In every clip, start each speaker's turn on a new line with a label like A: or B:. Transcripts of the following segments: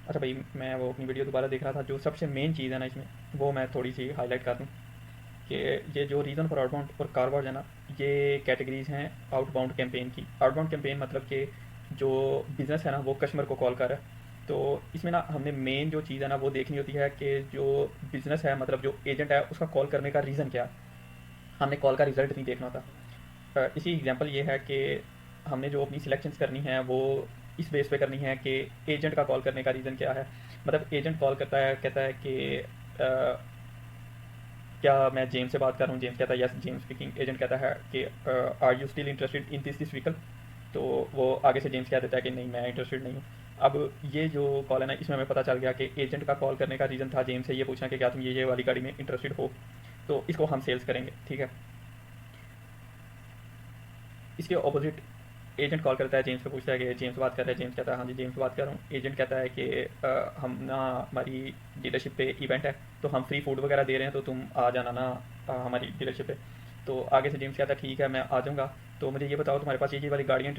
A: अच्छा भाई, मैं वो अपनी वीडियो दोबारा देख रहा था, जो सबसे मेन चीज़ है ना इसमें, वो मैं थोड़ी सी हाईलाइट कर दूँ कि ये जो रीज़न फॉर आउटबाउंड और कारवार्ड है ना, ये कैटेगरीज हैं आउटबाउंड कैंपेन की। आउटबाउंड कैंपेन मतलब कि जो बिज़नेस है ना वो कस्टमर को कॉल कर रहा है। तो इसमें ना हमने मेन जो चीज़ है ना वो देखनी होती है कि जो बिज़नेस है, मतलब जो एजेंट है, उसका कॉल करने का रीज़न क्या है। हमने कॉल का रिज़ल्ट नहीं देखना होता। इसी एग्जांपल ये है कि हमने जो अपनी सिलेक्शंस करनी है वो इस बेस पे करनी है कि एजेंट का कॉल करने का रीज़न क्या है। मतलब एजेंट कॉल करता है, कहता है कि क्या मैं जेम्स से बात कर रहा हूँ। जेम्स कहता है यस जेम्स स्पीकिंग। एजेंट कहता है कि are you still interested in this vehicle. तो वो आगे से जेम्स कह देता है कि नहीं, मैं इंटरेस्टेड नहीं हूँ। अब ये जो कॉल है ना, इसमें हमें पता चल गया कि एजेंट का कॉल करने का रीज़न था जेम्स से ये पूछना कि क्या तुम ये वाली गाड़ी में इंटरेस्टेड हो। तो इसको हम सेल्स करेंगे, ठीक है। इसके ऑपोजिट एजेंट कॉल करता है जेम्स को, पूछता है कि जेम्स बात कर रहा है। जेम्स कहता है हाँ जी जेम्स बात कर रहा हूँ। एजेंट कहता है कि हम ना हमारी डीलरशिप पे इवेंट है, तो हम फ्री फूड वगैरह दे रहे हैं, तो तुम आ जाना ना हमारी डीलरशिप पे। तो आगे से जेम्स कहता है ठीक है मैं आ जाऊँगा। तो मुझे ये बताओ तुम्हारे पास ये वाली गाड़ियाँ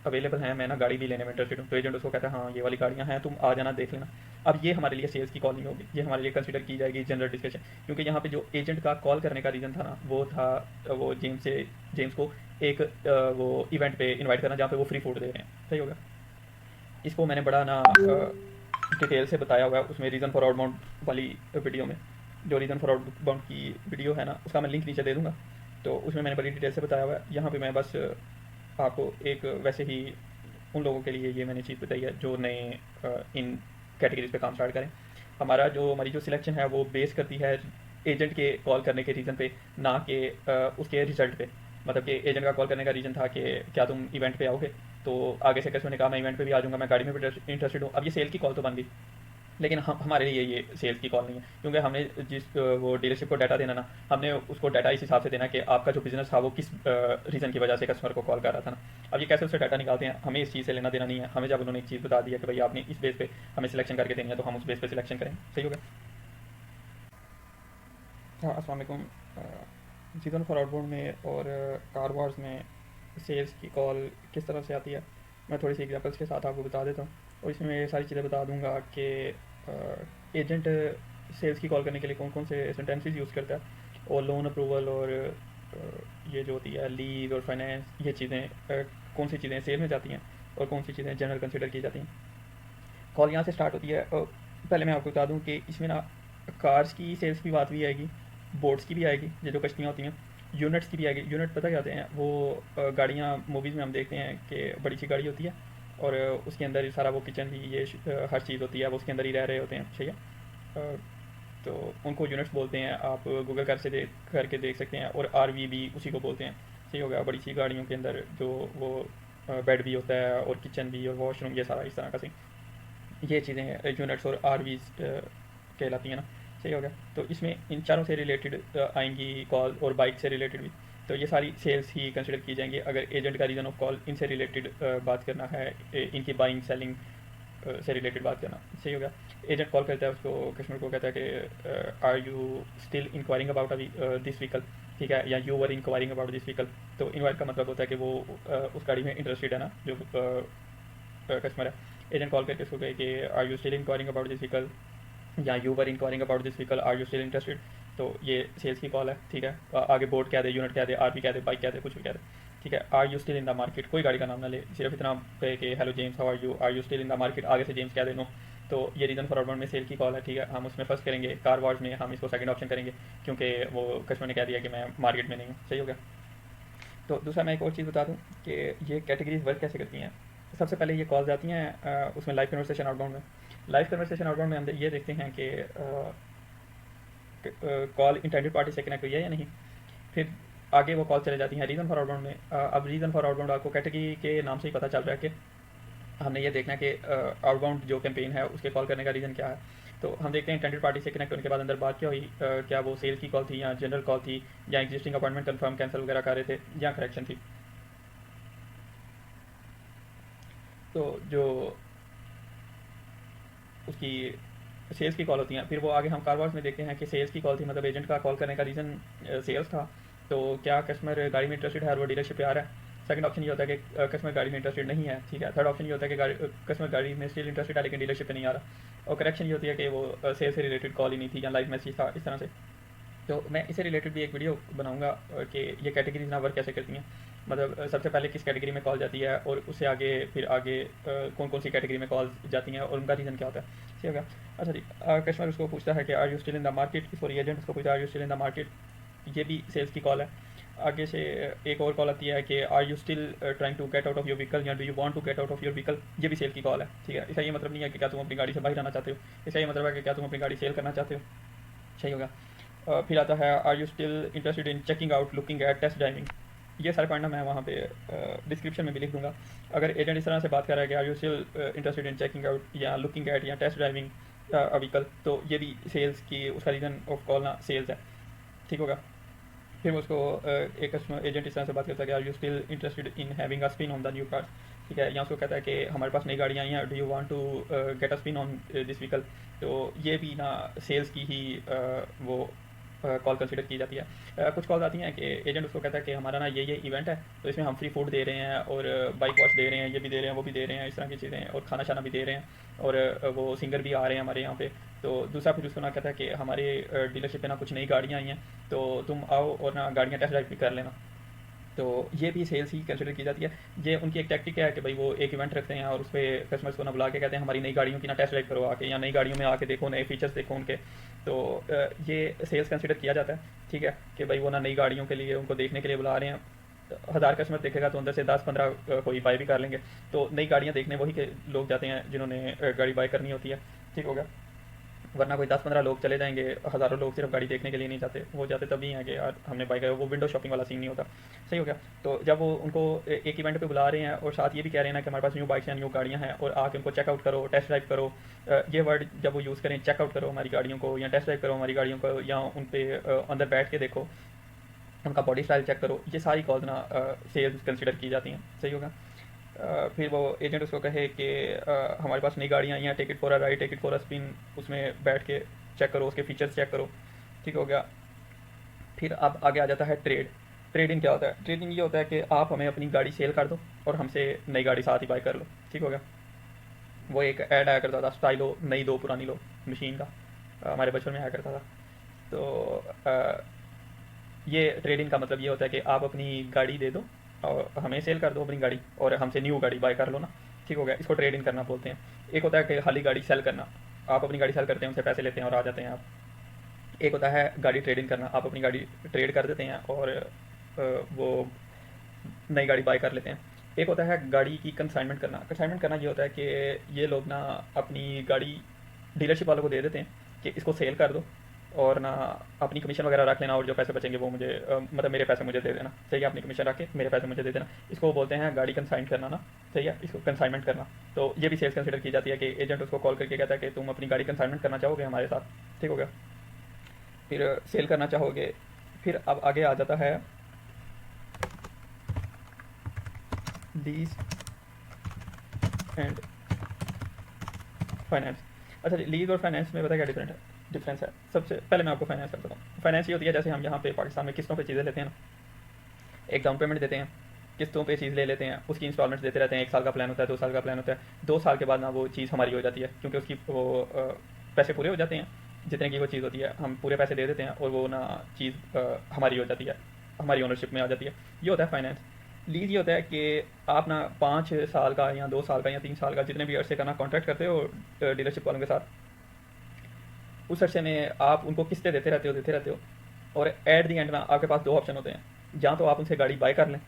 A: अवेलेबल हैं, मैं ना गाड़ी भी लेने में इंटरेस्टेड हूँ। तो एजेंट उसको कहता है हाँ ये वाली गाड़ियाँ हैं, तुम आ जाना देख लेना। अब ये हमारे लिए सेल्स की कॉल नहीं होगी, ये हमारे लिए कंसिडर की जाएगी जनरल डिस्कशन। क्योंकि यहाँ पे जो एजेंट का कॉल करने का रीज़न था ना वो था वो जेम्स को एक वो इवेंट पे इनवाइट करना जहाँ पे वो फ्री फूड दे रहे हैं। सही होगा। इसको मैंने बड़ा ना डिटेल से बताया हुआ है उसमें रीज़न फॉर आउटबाउंड वाली वीडियो में। जो रीज़न फॉर आउटबाउंड की वीडियो है ना उसका मैं लिंक नीचे दे दूँगा। तो उसमें मैंने बड़ी डिटेल से बताया हुआ है। यहाँ पे मैं बस आपको एक वैसे ही उन लोगों के लिए ये मैंने चीज़ बताई है जो नए इन कैटेगरीज पे काम स्टार्ट करें। हमारी जो सिलेक्शन है वो बेस करती है एजेंट के कॉल करने के रीज़न पे, ना कि उसके रिजल्ट पे। मतलब कि एजेंट का कॉल करने का रीज़न था कि क्या तुम इवेंट पे आओगे। तो आगे से कस्टमर ने कहा मैं इवेंट पे भी आ जाऊँगा, मैं गाड़ी में भी इंटरेस्टेड हूँ। अब ये सेल की कॉल तो बन गई, लेकिन हम हमारे लिए ये सेल्स की कॉल नहीं है। क्योंकि हमने जिस वो डीलरशिप को डाटा देना ना, हमने उसको डाटा इस हिसाब से देना कि आपका जो बिज़नेस था वो किस रीज़न की वजह से कस्टमर को कॉल कर रहा था ना। अब ये कैसे उससे डाटा निकालते हैं, हमें इस चीज़ से लेना देना नहीं है। हमें जब उन्होंने एक चीज़ बता दी है कि भाई आपने इस बेस पे हमें सिलेक्शन करके देनी है, तो हम उस बेस पे सिलेक्शन करें। सही होगा। हाँ, अस्सलाम वालेकुम। सीज़न फॉर आउटबाउंड में और कार वार्स में सेल्स की कॉल किस तरह से आती है, मैं थोड़ी सी एग्जांपल्स के साथ आपको बता देता हूँ। और इसमें ये सारी चीज़ें बता दूंगा कि एजेंट सेल्स की कॉल करने के लिए कौन कौन से सेंटेंसेस यूज़ करता है, और लोन अप्रूवल और ये जो होती है लीज और फाइनेंस, ये चीज़ें कौन सी चीज़ें सेल में जाती हैं और कौन सी चीज़ें जनरल कंसिडर की जाती हैं। कॉल यहाँ से स्टार्ट होती है। पहले मैं आपको बता दूँ कि इसमें ना कार्स की सेल्स की बात भी आएगी, बोट्स की भी आएगी, ये जो कश्तियाँ होती हैं, यूनिट्स की भी आएगी। यूनिट पता क्या होते हैं, वो गाड़ियाँ मूवीज़ में हम देखते हैं कि बड़ी सी गाड़ी होती है और उसके अंदर सारा वो किचन भी ये हर चीज़ होती है, वो उसके अंदर ही रह रहे होते हैं। सही है। तो उनको यूनिट्स बोलते हैं, आप गूगल करके देख सकते हैं। और आरवी भी उसी को बोलते हैं। सही हो गया। बड़ी सी गाड़ियों के अंदर जो वो बेड भी होता है और किचन भी और वॉशरूम, ये सारा इस तरह का सही, ये चीज़ें यूनिट्स और आरवीज कहलाती हैं ना। सही हो गया। तो इसमें इन चारों से रिलेटेड आएंगी कॉल, और बाइक से रिलेटेड भी। तो ये सारी सेल्स ही कंसिडर की जाएंगी अगर एजेंट का रीज़न ऑफ कॉल इनसे रिलेटेड बात करना है, इनकी बाइंग सेलिंग से रिलेटेड बात करना। सही हो गया। एजेंट कॉल करता है उसको, कस्टमर को कहता है कि are you still inquiring about this vehicle, ठीक है, या you were inquiring about this vehicle. तो इन्वायर का मतलब होता है कि वो उस गाड़ी में इंटरेस्टेड है ना, जो कस्टमर है। एजेंट कॉल करके उसको कहे कि are you still inquiring about this vehicle, या you were inquiring about this vehicle, are you still interested. तो ये सेल्स की कॉल है, ठीक है। आगे बोर्ड कह दे, यूनिट कह दे, आर पी कह दे, बाइक कह दे, कुछ भी कह दे, ठीक है। Are you still in the market, कोई गाड़ी का नाम ना ले, सिर्फ इतना पे कि hello James how are you still in the market, आगे से जेम्स कह दे नो। तो ये रीज़न फॉर आउटबाउंड में सेल की कॉल है, ठीक है। हम उसमें फर्स्ट करेंगे, कार वॉश में हम इसको सेकंड ऑप्शन करेंगे, क्योंकि वो कस्टमर ने कह दिया कि मैं मार्केट में नहीं हूँ। सही हो गया। तो दूसरा मैं एक और चीज़ बता दूँ कि ये कैटेगरीज वर्क कैसे करती हैं। सबसे पहले ये कॉल्स आती हैं उसमें लाइव कन्वर्सेशन आउटबाउंड में। लाइव कन्वर्सेशन आउटबाउंड में हम ये देखते हैं कि कॉल इंटेंडेड पार्टी से कनेक्ट हुई है या नहीं। फिर आगे वो कॉल चले जाती हैं रीज़न फॉर आउटबाउंड में। अब रीज़न फॉर आउटबाउंड आपको कैटेगरी के नाम से ही पता चल रहा है कि हमने ये देखना है कि आउटबाउंड जो कैंपेन है उसके कॉल करने का रीज़न क्या है। तो हम देखते हैं इंटेंडेड पार्टी से कनेक्ट होने के बाद अंदर बात क्या हुई, क्या वो सेल की कॉल थी या जनरल कॉल थी, या एग्जिस्टिंग अपॉइंटमेंट कंफर्म कैंसिल वगैरह कर रहे थे, या करेक्शन थी। तो जो उसकी सेल्स की कॉल होती हैं, फिर वो आगे हम कारवार्स में देखते हैं कि सेल्स की कॉल थी, मतलब एजेंट का कॉल करने का रीज़न सेल्स था। तो क्या कस्टमर गाड़ी में इंटरेस्टेड है और वो डीलरशिप पे आ रहा है। सेकंड ऑप्शन ये होता है कि कस्टमर गाड़ी में इंटरेस्टेड नहीं है, ठीक है। थर्ड ऑप्शन ये होता है कि कस्टमर गाड़ी में स्टिल इंटरेस्टेड है लेकिन डीलरशिप पे नहीं आ रहा। और करेक्शन ये होती है कि वो सेल से रिलेटेड कॉल ही नहीं थी या लाइव मैसेज था, इस तरह से। तो मैं इससे रिलेटेड भी एक वीडियो बनाऊंगा कि ये कैटेगरीज ना वर्क कैसे करती हैं, मतलब सबसे पहले किस कैटेगरी में कॉल जाती है और उससे आगे फिर आगे कौन कौन सी कैटेगरी में कॉल जाती हैं और उनका रीज़न क्या होता है, ठीक है। अच्छा जी, कस्टमर उसको पूछता है कि are you still in the market, for agent उसको पूछता है are you still in the market, ये भी सेल्स की कॉल है। आगे से एक और कॉल आती है कि are you still trying to get out of your vehicle या do you want to get out of your vehicle, ये भी सेल की कॉल है, ठीक है। इसका ये मतलब नहीं है कि क्या तुम अपनी गाड़ी से बाहर आना चाहते हो, इसका ये मतलब है कि क्या तुम अपनी गाड़ी सेल करना चाहते हो, सही होगा। फिर आता है are you still interested in checking out looking at test driving, ये सारे पॉइंट ना मैं वहाँ पे डिस्क्रिप्शन में भी लिख दूंगा। अगर एजेंट इस तरह से बात कर रहा है कि are you still interested in checking out या लुकिंग एट या टेस्ट ड्राइविंग व्हीकल, तो ये भी सेल्स की उसका रीज़न ऑफ कॉल ना सेल्स है, ठीक होगा। फिर उसको एक कस्टमर एजेंट इस तरह से बात करता है कि are you still interested in having a spin on the new car, ठीक है। या उसको कहता है कि हमारे पास नई गाड़ियाँ आई हैं, do you want to get a spin on this vehicle, तो ये भी ना सेल्स की ही वो कॉल कंसिडर की जाती है। कुछ कॉल्स आती हैं कि एजेंट उसको कहता है कि हमारा ना ये इवेंट है, तो इसमें हम फ्री फूड दे रहे हैं और बाइक वॉश दे रहे हैं, ये भी दे रहे हैं वो भी दे रहे हैं, इस तरह की चीज़ें, और खाना शाना भी दे रहे हैं, और वो सिंगर भी आ रहे हैं हमारे यहाँ पे। तो दूसरा फिर उसको ना कहता है कि हमारे डीलरशिप पे ना कुछ नई गाड़ियाँ आई हैं, तो तुम आओ और ना गाड़ियाँ टेस्ट ड्राइव भी कर लेना। तो ये भी सेल्स ही कंसिडर की जाती है। ये उनकी एक टैक्टिक है कि भाई वो एक इवेंट रखते हैं और उस पर कस्टमर्स को ना बुला के कहते हैं हमारी नई गाड़ियों की ना टेस्ट ड्राइव करो आके, या नई गाड़ियों में आके देखो, नए फीचर्स देखो उनके। तो ये सेल्स कंसिडर किया जाता है, ठीक है, कि भाई वो ना नई गाड़ियों के लिए उनको देखने के लिए बुला रहे हैं। 1000 कस्टमर देखेगा तो अंदर से 10-15 कोई बाय भी कर लेंगे। तो नई गाड़ियाँ देखने वही के लोग जाते हैं जिन्होंने गाड़ी बाय करनी होती है, ठीक हो गया। वरना कोई 10-15 लोग चले जाएंगे, हज़ारों लोग सिर्फ गाड़ी देखने के लिए नहीं जाते, वो जाते तभी हैं कि यार हमने बाइक है, वो विंडो शॉपिंग वाला सीन नहीं होता, सही हो गया। तो जब वो उनको एक इवेंट पे बुला रहे हैं और साथ ये भी कह रहे हैं ना कि हमारे पास न्यू बाइक्स हैं, न्यू गाड़ियाँ हैं, और आके उनको चेकआउट करो, टेस्ट ड्राइव करो, ये वर्ड जब वो यूज़ करें, चेकआउट करो हमारी गाड़ियों को या टेस्ट ड्राइव करो हमारी गाड़ियों को, या उन पर अंदर बैठ के देखो, उनका बॉडी स्टाइल चेक करो, ये सारी कॉल्स ना सेल्स कंसिडर की जाती हैं, सही होगा। फिर वो एजेंट उसको कहे कि हमारे पास नई गाड़ियाँ आई हैं, take it for a ride, take it for a spin, उसमें बैठ के चेक करो, उसके फीचर्स चेक करो, ठीक हो गया। फिर अब आगे आ जाता है ट्रेड। ट्रेडिंग क्या होता है? ट्रेडिंग ये होता है कि आप हमें अपनी गाड़ी सेल कर दो और हमसे नई गाड़ी साथ ही बाय कर लो, ठीक हो गया। वो एक ऐड आया करता था, स्टाइलो नई दो पुरानी लो, मशीन का, हमारे बचपन में आया करता था। तो ये ट्रेडिंग का मतलब ये होता है कि आप अपनी गाड़ी दे दो और हमें सेल कर दो अपनी गाड़ी, और हमसे न्यू गाड़ी बाय कर लो ना, ठीक हो गया। इसको ट्रेडिंग करना बोलते हैं। एक होता है कि खाली गाड़ी सेल करना, आप अपनी गाड़ी सेल करते हैं, उनसे पैसे लेते हैं और आ जाते हैं आप। एक होता है गाड़ी ट्रेडिंग करना, आप अपनी गाड़ी ट्रेड कर देते हैं और वो नई गाड़ी बाय कर लेते हैं। एक होता है गाड़ी की कंसाइनमेंट करना। कंसाइनमेंट करना ये होता है कि ये लोग ना अपनी गाड़ी डीलरशिप वालों को दे देते हैं कि इसको सेल कर दो और ना अपनी कमीशन वगैरह रख लेना, और जो पैसे बचेंगे वो मुझे मतलब मेरे पैसे मुझे दे देना, सही है। अपनी कमीशन रख के मेरे पैसे मुझे दे देना, इसको बोलते हैं गाड़ी कंसाइन करना ना, सही है, इसको कंसाइनमेंट करना। तो ये भी सेल्स कंसिडर की जाती है कि एजेंट उसको कॉल करके कहता है कि तुम अपनी गाड़ी कंसाइनमेंट करना चाहोगे हमारे साथ, ठीक हो गया। फिर सेल करना चाहोगे। फिर अब आगे आ जाता है लीज एंड फाइनेंस। अच्छा जी, लीज और फाइनेंस में पता क्या डिफरेंस है? सबसे पहले मैं आपको फाइनेंस का बताऊँ। फाइनेंस ये होती है जैसे हम यहाँ पे पाकिस्तान में किस्तों पे चीज़ें लेते हैं ना, एक डाउन पेमेंट देते हैं, किस्तों पे चीज़ ले लेते हैं, उसकी इंस्टॉलमेंट्स देते रहते हैं, 1 साल का प्लान होता है, 2 साल का प्लान होता है, 2 साल के बाद ना वो चीज़ हमारी हो जाती है, क्योंकि उसकी वो पैसे पूरे हो जाते हैं, जितने की वो चीज़ होती है हम पूरे पैसे दे देते हैं और वो ना चीज़ हमारी हो जाती है, हमारी ओनरशिप में आ जाती है। ये होता है फाइनेंस। लीज ये होता है कि आप ना 5 साल का या 2 साल का या 3 साल का जितने भी अरसे का ना कॉन्ट्रैक्ट करते हो डीलरशिप वालों के साथ, उस अरसे में आप उनको किस्तें देते रहते हो, और एट दी एंड ना आपके पास 2 ऑप्शन होते हैं, या तो आप उनसे गाड़ी बाय कर लें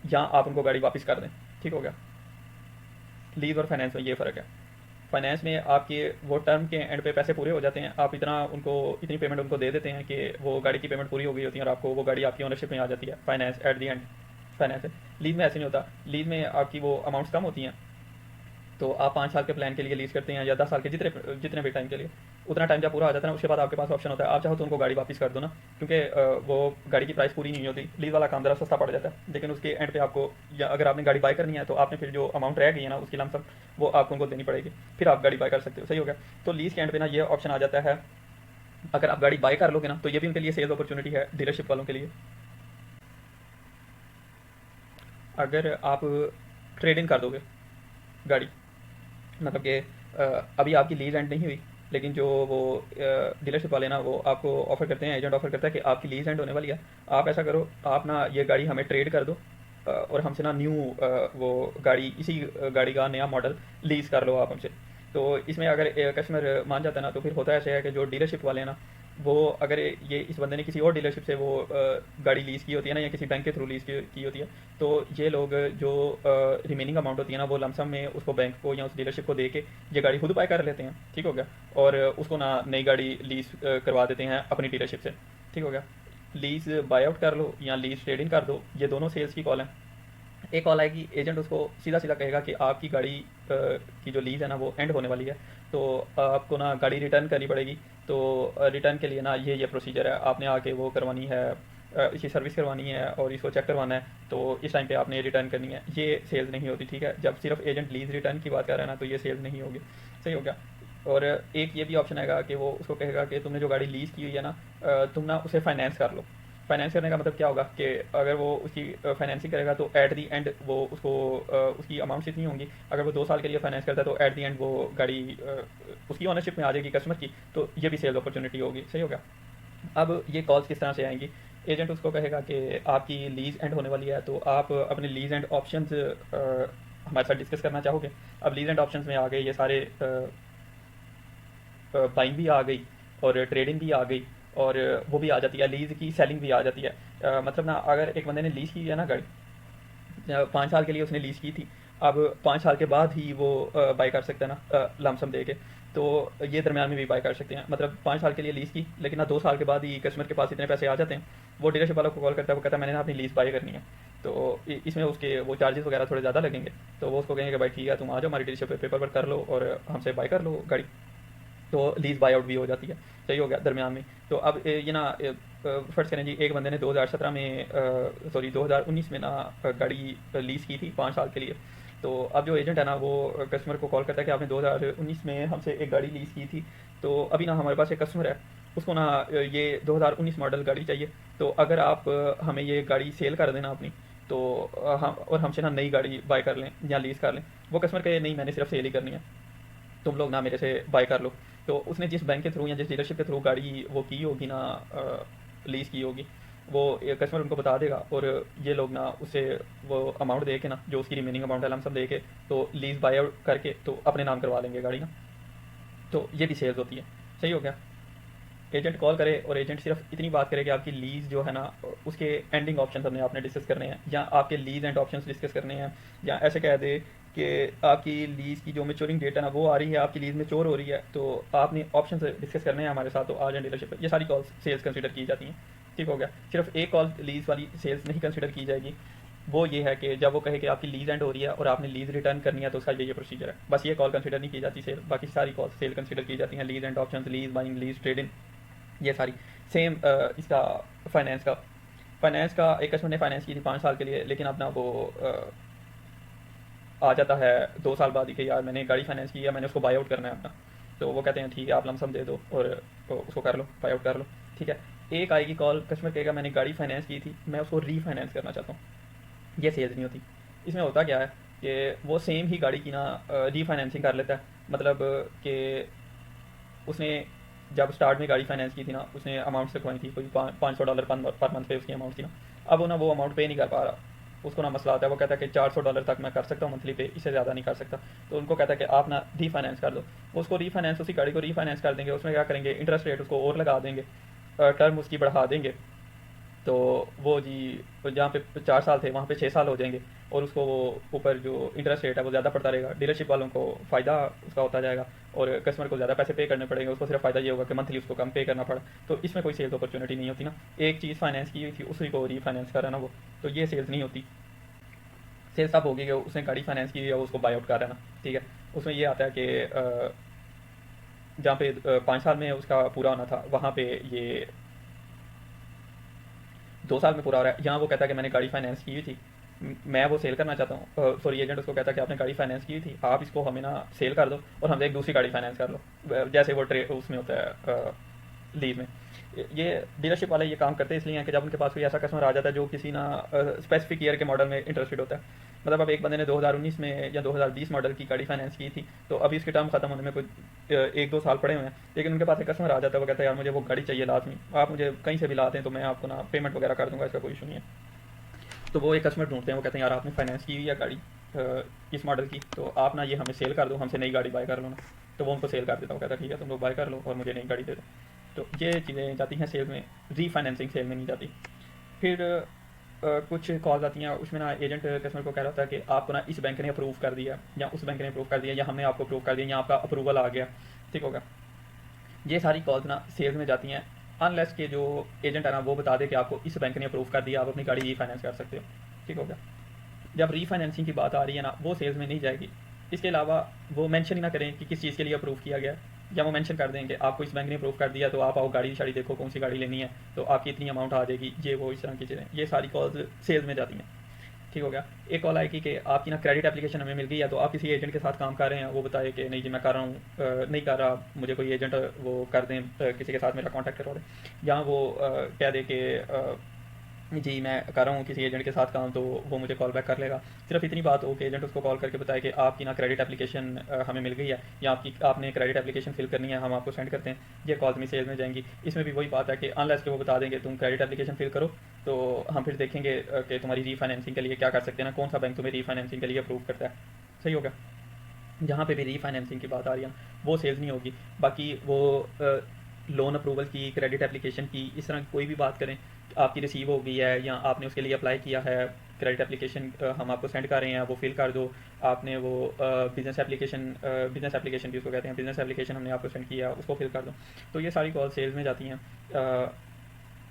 A: या आप उनको गाड़ी वापस कर दें, ठीक हो गया। लीज और फाइनेंस में ये फ़र्क है। फाइनेंस में आपके वो टर्म के एंड पे पैसे पूरे हो जाते हैं, आप इतनी पेमेंट उनको दे देते हैं कि वो गाड़ी की पेमेंट पूरी हो गई होती है और आपको वो गाड़ी आपकी ओनरशिप में आ जाती है। Finance at the and finance है। लीज में ऐसे नहीं होता। लीज में आपकी वो अमाउंट्स कम होती हैं, तो आप 5 साल के प्लान के लिए लीज करते हैं या 10 साल के, जितने भी टाइम के लिए, उतना टाइम जब पूरा आ जाता है ना, उसके बाद आपके पास ऑप्शन होता है, आप चाहो तो उनको गाड़ी वापस कर दो ना, क्योंकि वो गाड़ी की प्राइस पूरी नहीं होती। लीज वाला काम ज़रा सस्ता पड़ जाता है, लेकिन उसके एंड पे आपको, या अगर आपने गाड़ी बाय करनी है तो आपने फिर जो अमाउंट रह गई है ना उसकी लमसम वो आपको उनको देनी पड़ेगी, फिर आप गाड़ी बाय कर सकते हो, सही हो गया। तो लीज के एंड पे ना ये ऑप्शन आ जाता है, अगर आप गाड़ी बाय कर लोगे ना तो ये भी उनके लिए सेल्स अपॉर्चुनिटी है, डीलरशिप वालों के लिए। अगर आप ट्रेड इन कर दोगे गाड़ी, मतलब कि अभी आपकी लीज एंड नहीं हुई, लेकिन जो वो डीलरशिप वाले ना वो आपको ऑफर करते हैं, एजेंट ऑफर करता है कि आपकी लीज एंड होने वाली है, आप ऐसा करो, आप ना ये गाड़ी हमें ट्रेड कर दो और हमसे ना न्यू वो गाड़ी, इसी गाड़ी का नया मॉडल लीज कर लो आप हमसे। तो इसमें अगर कस्टमर मान जाता है ना, तो फिर होता ऐसे है कि जो डीलरशिप वाले हैं ना, वो अगर ये इस बंदे ने किसी और डीलरशिप से वो गाड़ी लीज़ की होती है ना, या किसी बैंक के थ्रू लीज़ की होती है, तो ये लोग जो रिमेनिंग अमाउंट होती है ना, वो लमसम में उसको बैंक को या उस डीलरशिप को दे के ये गाड़ी खुद बाय कर लेते हैं, ठीक हो गया, और उसको ना नई गाड़ी लीज़ करवा देते हैं अपनी डीलरशिप से, ठीक हो गया। लीज़ बाय आउट कर लो या लीज़ ट्रेडिंग कर दो, ये दोनों सेल्स की कॉल है। एक कॉल आएगी, एजेंट उसको सीधा सीधा कहेगा कि आपकी गाड़ी की जो लीज़ है ना वो एंड होने वाली है, तो आपको ना गाड़ी रिटर्न करनी पड़ेगी। तो रिटर्न के लिए ना ये प्रोसीजर है, आपने आके वो करवानी है, इसकी सर्विस करवानी है और इसको चेक करवाना है, तो इस टाइम पे आपने रिटर्न करनी है। ये सेल्स नहीं होती, ठीक है। जब सिर्फ एजेंट लीज़ रिटर्न की बात कर रहा है ना, तो ये सेल्स नहीं होगी, सही हो गया। और एक ये भी ऑप्शन आएगा कि वो उसको कहेगा कि तुमने जो गाड़ी लीज़ की हुई है ना, तुम ना उसे फाइनेंस कर लो। फाइनेंस करने का मतलब क्या होगा कि अगर वो उसकी फाइनेंसिंग करेगा तो एट दी एंड वो उसको उसकी अमाउंट्स इतनी होंगी। अगर वो 2 साल के लिए फाइनेंस करता है तो एट दी एंड वो गाड़ी उसकी ओनरशिप में आ जाएगी कस्टमर की, तो ये भी सेल्स अपॉर्चुनिटी होगी, सही हो गया। अब ये कॉल्स किस तरह से आएंगी, एजेंट उसको कहेगा कि आपकी लीज़ एंड होने वाली है, तो आप अपने लीज़ एंड ऑप्शंस हमारे साथ डिस्कस करना चाहोगे। अब लीज़ एंड ऑप्शंस में आ गए ये सारे, बाइंग भी आ गई और ट्रेडिंग भी आ गई, और वो भी आ जाती है, लीज़ की सेलिंग भी आ जाती है। मतलब ना अगर एक बंदे ने लीज़ की है ना गाड़ी, 5 साल के लिए उसने लीज़ की थी, अब 5 साल के बाद ही वो बाई कर सकता है ना लमसम दे के, तो ये दरमियान में भी बाई कर सकते हैं। मतलब 5 साल के लिए लीज़ की, लेकिन ना 2 साल के बाद ही कस्टमर के पास इतने पैसे आ जाते हैं, वो डीलरशिप वाला को कॉल करता है, वो कहता है मैंने ना अपनी लीज़ बाई करनी है, तो इसमें उसके वो चार्जेस वगैरह थोड़े ज़्यादा लगेंगे, तो वो उसको कहेंगे कि भाई ठीक है, तुम आ जाओ हमारी डीलरशिप पे, पेपर वर्क कर लो और हमसे बाई कर लो गाड़ी, तो लीज़ बाई आउट भी हो जाती है, सही हो गया दरमियान में। तो अब ये ना फ़र्ज़ करें जी, एक बंदे ने 2017 में सॉरी 2019 में ना गाड़ी लीज़ की थी 5 साल के लिए। तो अब जो एजेंट है ना वो कस्टमर को कॉल करता है कि आपने 2019 में हमसे एक गाड़ी लीज़ की थी, तो अभी ना हमारे पास एक कस्टमर है, उसको ना ये 2019 मॉडल गाड़ी चाहिए, तो अगर आप हमें ये गाड़ी सेल कर देना अपनी, तो हम और हमसे ना नई गाड़ी बाय कर लें या लीज़ कर लें। वो कस्टमर कहे नहीं, मैंने सिर्फ सेल ही करनी है, तुम लोग ना मेरे से बाय कर लो। तो उसने जिस बैंक के थ्रू या जिस डीलरशिप के थ्रू गाड़ी वो की होगी ना, लीज़ की होगी, वो कस्टमर उनको बता देगा, और ये लोग ना उसे वो अमाउंट दे के ना, जो उसकी रिमेनिंग अमाउंट है लमसम दे के, तो लीज़ बाय आउट करके तो अपने नाम करवा लेंगे गाड़ी ना, तो ये भी सेल्स होती है, सही हो गया। एजेंट कॉल करे और एजेंट सिर्फ इतनी बात करे कि आपकी लीज़ जो है ना, उसके एंडिंग ऑप्शन हमने आपने डिस्कस करने हैं, या आपके लीज़ एंड ऑप्शंस डिस्कस करने हैं, या ऐसे कह दे कि आपकी लीज़ की जो मेच्योरिंग डेट है ना वो आ रही है, आपकी लीज़ मेच्योर हो रही है, तो आपने ऑप्शन डिस्कस करने हैं हमारे साथ, तो आ जाए डीलरशिप पर। ये सारी कॉल्स सेल्स कंसिडर की जाती हैं, ठीक हो गया। सिर्फ एक कॉल लीज़ वाली सेल्स नहीं कंसिडर की जाएगी, वो ये है कि जब वो कहे कि आपकी लीज़ एंड हो रही है और आपने लीज़ रिटर्न करनी है, तो उसका ये प्रोसीजर है, बस ये कॉल कंसिडर नहीं की जाती सेल, बाकी सारी कॉल सेल कंसिडर की जाती हैं। Lease and option, lease buying, lease trading, ये सारी सेम। इसका फाइनेंस का एक कस्टमर ने फाइनेंस की थी 5 साल के लिए, लेकिन अपना वो आ जाता है 2 साल बाद ही कि यार मैंने गाड़ी फाइनेंस की है, मैंने उसको बाई आउट करना है अपना, तो वो कहते हैं ठीक है आप लमसम दे दो और उसको कर लो, बाई आउट कर लो, ठीक है। एक आएगी कॉल, कस्टमर कहेगा मैंने गाड़ी फाइनेंस की थी, मैं उसको रीफाइनेंस करना चाहता हूँ, ये सेल्स नहीं होती। इसमें होता क्या है कि वो सेम ही गाड़ी की ना रीफाइनेंसिंग कर लेता है, मतलब कि उसने जब स्टार्ट में गाड़ी फाइनेंस की थी ना, उसने अमाउंट्स रखवाई थी, कोई $500 पर मंथ पे उसकी अमाउंट थी ना, अब वो ना वो अमाउंट पे नहीं कर पा रहा, उसको ना मसला आता है, वो कहता है कि $400 तक मैं कर सकता हूँ मंथली पे, इससे ज़्यादा नहीं कर सकता। तो उनको कहता है कि आप ना रीफाइनेंस कर दो, वो उसको रीफाइनेंस, उसी गाड़ी को रीफाइनेंस कर देंगे, उसमें क्या करेंगे, इंटरेस्ट रेट उसको और लगा देंगे, टर्म उसकी बढ़ा देंगे, तो वो जी जहाँ पे 4 साल थे वहाँ पे 6 साल हो जाएंगे, और उसको वो ऊपर जो इंटरेस्ट रेट है वो ज़्यादा पड़ता रहेगा, डीलरशिप वालों को फ़ायदा उसका होता जाएगा, और कस्टमर को ज़्यादा पैसे पे करने पड़ेंगे, उसको सिर्फ फ़ायदा ये होगा कि मंथली उसको कम पे करना पड़ा। तो इसमें कोई सेल्स अपॉर्चुनिटी नहीं होती ना, एक चीज़ फाइनेंस की हुई थी उसी को रीफाइनेंस कर रहा है ना वो, तो ये सेल्स नहीं होती। सेल्स तब होगी कि उसने गाड़ी फाइनेंस की है, उसको बाई आउट कर रहा है ना, ठीक है। उसमें ये आता है कि जहाँ पे 5 साल में उसका पूरा होना था, वहाँ पे ये 2 साल में पूरा हो रहा है। यहाँ वो कहता है कि मैंने गाड़ी फाइनेंस की हुई थी, मैं वो सेल करना चाहता हूँ, सॉरी एजेंट उसको कहता है कि आपने गाड़ी फाइनेंस की हुई थी, आप इसको हमें ना सेल कर दो और हमसे एक दूसरी गाड़ी फाइनेंस कर लो, जैसे वो ट्रे उसमें होता है लीज में। ये डीलरशिप वाले ये काम करते इसलिए हैं कि जब उनके पास कोई ऐसा कस्टमर आ जाता है जो किसी ना स्पेसिफिक ईयर के मॉडल में इंटरेस्टेड होता है। मतलब अब एक बंदे ने 2019 में या 2020 मॉडल की गाड़ी फाइनेंस की थी, तो अभी उसकी टर्म खत्म होने में कोई 1-2 साल पड़े हुए हैं, लेकिन उनके पास एक कस्टमर आ जाता है, वो कहता है यार मुझे वो गाड़ी चाहिए लाजमी, आप मुझे कहीं से भी लाते हैं तो मैं आपको ना पेमेंट वगैरह कर दूंगा, इसका कोई इशू नहीं है। तो वो एक कस्टमर ढूंढते हैं, वो कहते हैं यार आपने फाइनेंस की हुई है गाड़ी इस मॉडल की, तो आप ना ये हमें सेल कर दो, हमसे नई गाड़ी बाय कर लो ना। तो वो उनको सेल कर देता हूँ, कहता है ठीक है तुम लोग बाय कर लो और मुझे नई गाड़ी दे दो। तो ये चीज़ें जाती हैं सेल में, रीफाइनेंसिंग सेल में नहीं जाती। फिर कुछ कॉल्स आती हैं, उसमें ना एजेंट कस्टमर को कह रहा होता है कि आपको ना इस बैंक ने अप्रूव कर दिया, या उस बैंक ने अप्रूव कर दिया, या हमने आपको अप्रूव कर दिया, या आपका अप्रूवल आ गया। ठीक होगा, ये सारी कॉल्स ना सेल्स में जाती हैं, अनलेस के जो एजेंट है ना वो बता दे कि आपको इस बैंक ने अप्रूव कर दिया, आप अपनी गाड़ी रीफाइनेंस कर सकते हो। ठीक हो गया। जब रीफाइनेंसिंग की बात आ रही है ना, वो सेल्स में नहीं जाएगी। इसके अलावा वो मेंशन ही ना करें कि किस चीज़ के लिए अप्रूव किया गया है, या वो मेंशन कर दें कि आपको इस बैंक ने अप्रूव कर दिया, तो आप आओ गाड़ी शाड़ी देखो कौन सी गाड़ी लेनी है, तो आपकी इतनी अमाउंट आ जाएगी, ये वो इस तरह की चीज़ें, ये सारी कॉल्स सेल्स में जाती हैं। ठीक हो गया। एक कॉल आएगी कि आपकी ना क्रेडिट एप्लीकेशन हमें मिल गई है, तो आप किसी एजेंट के साथ काम कर रहे हैं, वो बताए कि नहीं जी मैं कर रहा हूँ, नहीं कर रहा, मुझे कोई एजेंट वो कर दें, किसी के साथ मेरा कॉन्टैक्ट करवा दें, या वो कह दे कि जी मैं कर रहा हूँ किसी एजेंट के साथ काम, तो वो मुझे कॉल बैक कर लेगा। सिर्फ इतनी बात हो कि एजेंट उसको कॉल करके बताए कि आपकी ना क्रेडिट एप्लीकेशन हमें मिल गई है, या आपने क्रेडिट एप्लीकेशन फिल करनी है, हम आपको सेंड करते हैं। ये कॉल्स में सेल्स में जाएंगी। इसमें भी वही बात है कि अनलेस के वो बता देंगे तुम क्रेडिट एप्लीकेशन फिल करो, तो हम फिर देखेंगे कि तुम्हारी रीफाइनेंसिंग के लिए क्या कर सकते हैं ना, कौन सा बैंक तुम्हें रीफाइनेंसिंग के लिए अप्रूव करता है। सही होगा। जहाँ पे भी रीफाइनेंसिंग की बात आ रही है वो सेल्स नहीं होगी। बाकी वो लोन अप्रूवल की, क्रेडिट एप्लीकेशन की, इस तरह की कोई भी बात करें, आपकी रिसीव हो गई है या आपने उसके लिए अप्लाई किया है, क्रेडिट एप्लीकेशन हम आपको सेंड कर रहे हैं, वो फिल कर दो। आपने वो बिजनेस एप्लीकेशन भी उसको कहते हैं, बिजनेस एप्लीकेशन हमने आपको सेंड किया, उसको फिल कर दो। तो ये सारी कॉल सेल्स में जाती हैं,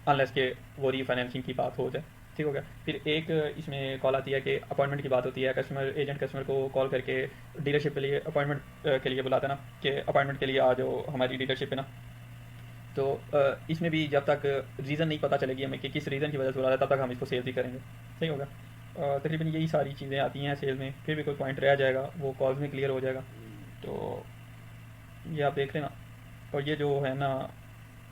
A: अनलेस के वो रीफाइनेंसिंग की बात हो जाए। ठीक हो गया। फिर एक इसमें कॉल आती है कि अपॉइंटमेंट की बात होती है, एजेंट कस्टमर को कॉल करके डीलरशिप के लिए अपॉइंटमेंट के लिए बुलाता है ना, कि अपॉइंटमेंट के लिए आ जाओ हमारी डीलरशिप पे ना। तो इसमें भी जब तक रीज़न नहीं पता चलेगी हमें कि किस रीज़न की वजह से बुला रहा है, तब तक हम इसको सेल ही करेंगे। सही होगा। तकरीबन यही सारी चीज़ें आती हैं सेल में। फिर भी कोई पॉइंट रह जाएगा वो कॉल्स में क्लियर हो जाएगा, तो ये आप देख लेना। और ये जो है ना,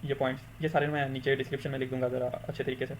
A: ये पॉइंट्स ये सारे मैं नीचे डिस्क्रिप्शन में लिख दूंगा ज़रा अच्छे तरीके से।